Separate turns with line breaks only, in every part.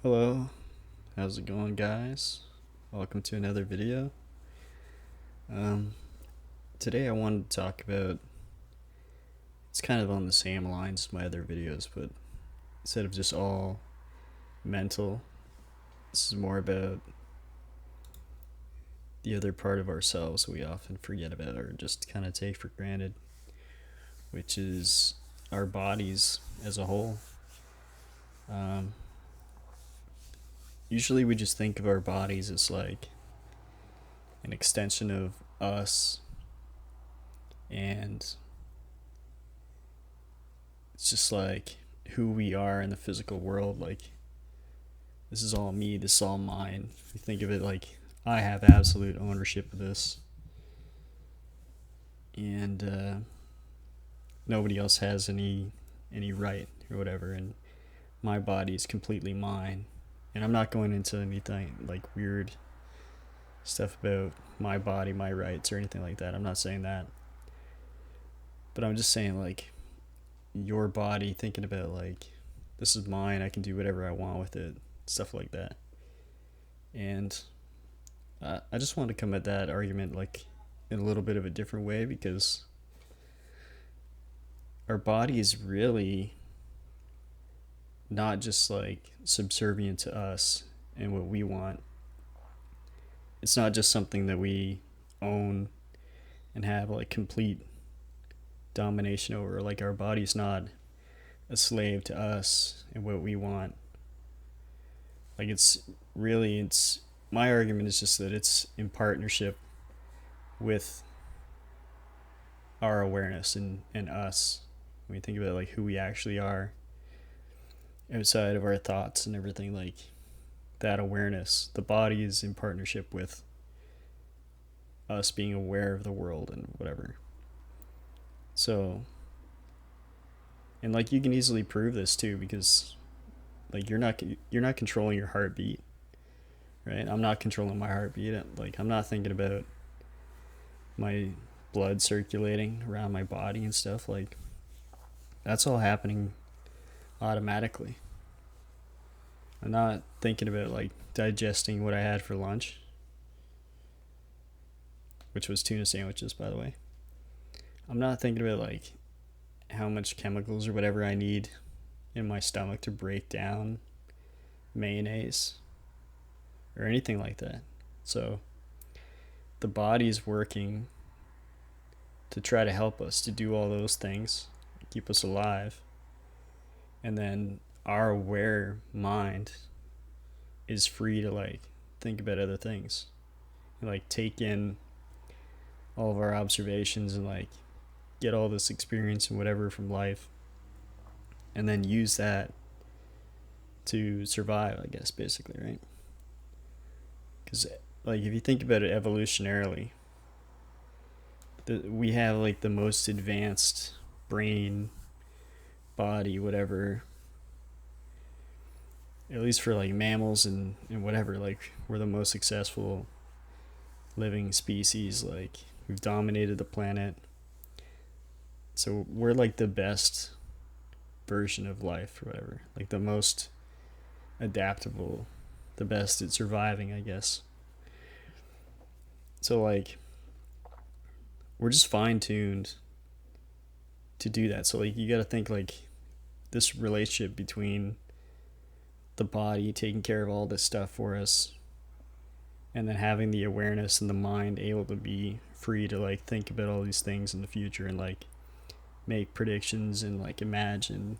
Hello, how's it going, guys? Welcome to another video. Um, Today I wanted to talk about, it's kind of on the same lines as my other videos, but instead of just all mental, this is more about the other part of ourselves we often forget about or just kind of take for granted, which is our bodies as a whole. Um, Usually we just think of our bodies as like an extension of us, and it's just like who we are in the physical world. Like, this is all me, this is all mine. You think of it like I have absolute ownership of this, and nobody else has any right or whatever. And my body is completely mine. And I'm not going into anything like weird stuff about my body, my rights, or anything like that. I'm not saying that. But I'm just saying, like, your body, thinking about, like, this is mine, I can do whatever I want with it, stuff like that. And I just want to come at that argument, like, in a little bit of a different way, because our body is really not just, like, subservient to us and what we want. It's not just something that we own and have, like, complete domination over. Like, our body's not a slave to us and what we want. Like, it's my argument is just that it's in partnership with our awareness and us. When we think about like who we actually are outside of our thoughts and everything, like that awareness, the body is in partnership with us being aware of the world and whatever. So, and like you can easily prove this too, because like you're not controlling your heartbeat, right? I'm not controlling my heartbeat. Like, I'm not thinking about my blood circulating around my body and stuff. Like, that's all happening automatically. I'm not thinking about like digesting what I had for lunch, which was tuna sandwiches, by the way. I'm not thinking about like how much chemicals or whatever I need in my stomach to break down mayonnaise or anything like that. So the body's working to try to help us to do all those things, keep us alive. And then our aware mind is free to like think about other things, and, like, take in all of our observations and like get all this experience and whatever from life, and then use that to survive, I guess, basically, right? Because like if you think about it evolutionarily, we have like the most advanced brain, body, whatever, at least for like mammals and whatever. Like, we're the most successful living species. Like, we've dominated the planet, so we're like the best version of life or whatever, like the most adaptable, the best at surviving, I guess. So like we're just fine tuned to do that. So like you got to think like this relationship between the body taking care of all this stuff for us, and then having the awareness and the mind able to be free to like think about all these things in the future and like make predictions and like imagine.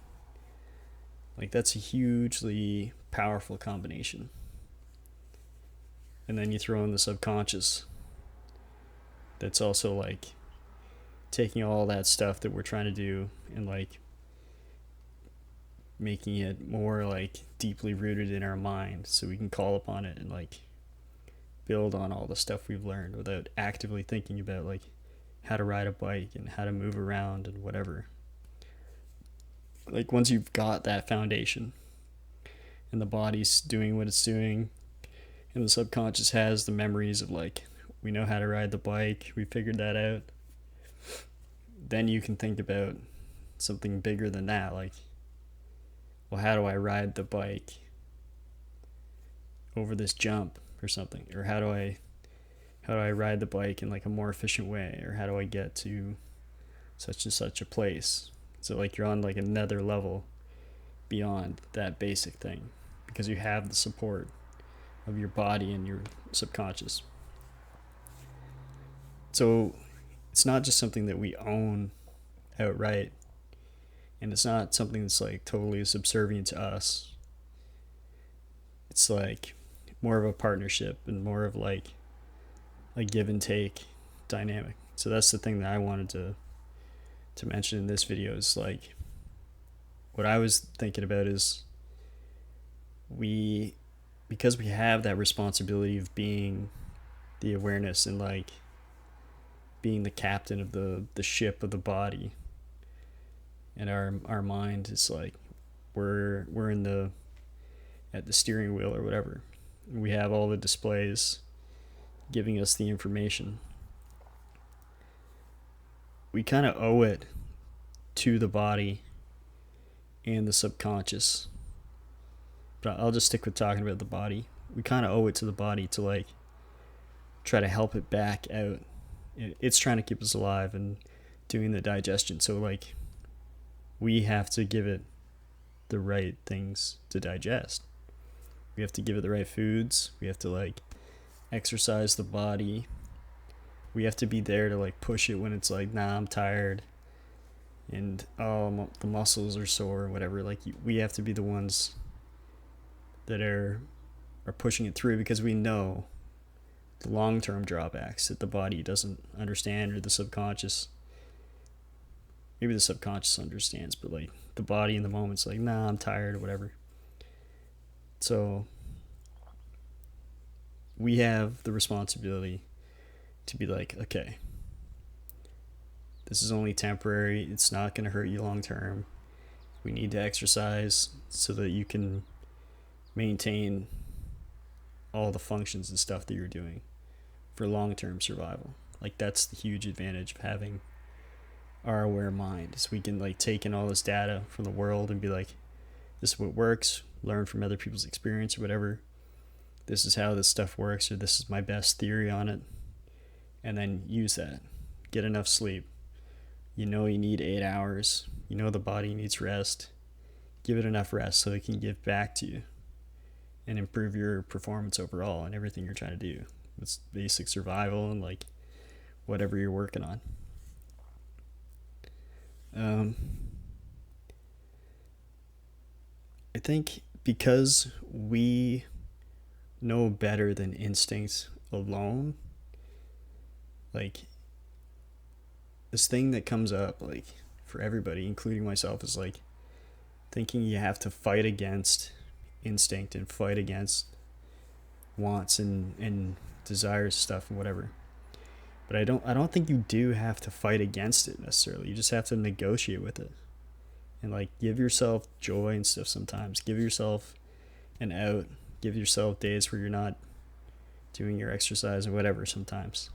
Like, that's a hugely powerful combination. And then you throw in the subconscious, that's also like taking all that stuff that we're trying to do and like making it more like deeply rooted in our mind so we can call upon it and like build on all the stuff we've learned without actively thinking about like how to ride a bike and how to move around and whatever. Like, once you've got that foundation and the body's doing what it's doing and the subconscious has the memories of like, we know how to ride the bike, we figured that out, then you can think about something bigger than that. Like, well, how do I ride the bike over this jump or something, or how do I ride the bike in like a more efficient way, or how do I get to such and such a place. So like you're on like another level beyond that basic thing because you have the support of your body and your subconscious. So it's not just something that we own outright, and it's not something that's like totally subservient to us. It's like more of a partnership and more of like a give and take dynamic. So that's the thing that I wanted to mention in this video is like what I was thinking about is because we have that responsibility of being the awareness and like being the captain of the ship of the body, and our mind is like we're in the at the steering wheel or whatever. We have all the displays giving us the information. We kind of owe it to the body and the subconscious. But I'll just stick with talking about the body. We kind of owe it to the body to like try to help it back out. It's trying to keep us alive and doing the digestion. So like we have to give it the right things to digest. We have to give it the right foods. We have to like exercise the body. We have to be there to like push it when it's like, nah, I'm tired and oh, the muscles are sore or whatever. Like we have to be the ones that are pushing it through because we know the long-term drawbacks that the body doesn't understand, or the subconscious, maybe the subconscious understands, but like the body in the moment's like, nah, I'm tired or whatever. So we have the responsibility to be like, okay, this is only temporary. It's not going to hurt you long term. We need to exercise so that you can maintain all the functions and stuff that you're doing for long-term survival. Like that's the huge advantage of having our aware mind, is we can like take in all this data from the world and be like, this is what works, learn from other people's experience or whatever. This is how this stuff works, or this is my best theory on it. And then use that. Get enough sleep. You know you need 8 hours. You know the body needs rest. Give it enough rest so it can give back to you and improve your performance overall and everything you're trying to do. It's basic survival and like whatever you're working on. I think because we know better than instincts alone, like this thing that comes up like for everybody, including myself, is like thinking you have to fight against instinct and fight against wants and desires stuff and whatever. But I don't think you do have to fight against it necessarily. You just have to negotiate with it and like give yourself joy and stuff sometimes. Give yourself an out. Give yourself days where you're not doing your exercise and whatever sometimes.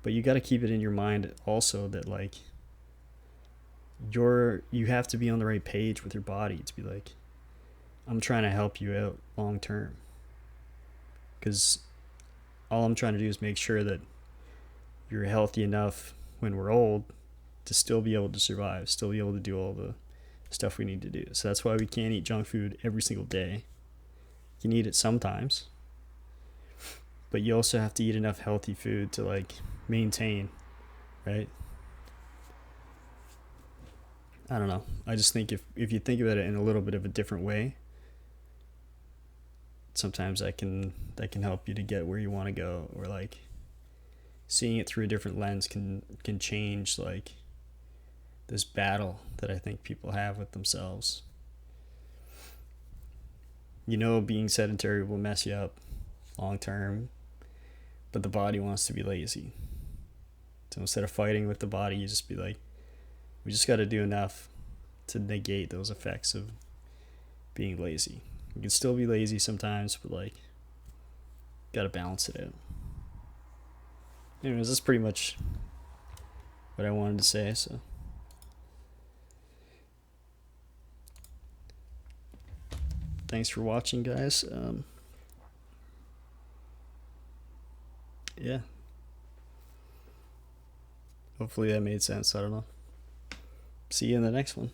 But you got to keep it in your mind also that like you have to be on the right page with your body to be like, I'm trying to help you out long term. Because all I'm trying to do is make sure that you're healthy enough when we're old to still be able to survive, still be able to do all the stuff we need to do. So that's why we can't eat junk food every single day. You can eat it sometimes, but you also have to eat enough healthy food to like maintain, right? I don't know. I just think if you think about it in a little bit of a different way, sometimes that can help you to get where you want to go, or like seeing it through a different lens can change like this battle that I think people have with themselves. You know, being sedentary will mess you up long term, but the body wants to be lazy. So instead of fighting with the body, you just be like, we just got to do enough to negate those effects of being lazy. You can still be lazy sometimes, but like, got to balance it out. Anyways, that's pretty much what I wanted to say. So, thanks for watching, guys. Yeah. Hopefully that made sense. I don't know. See you in the next one.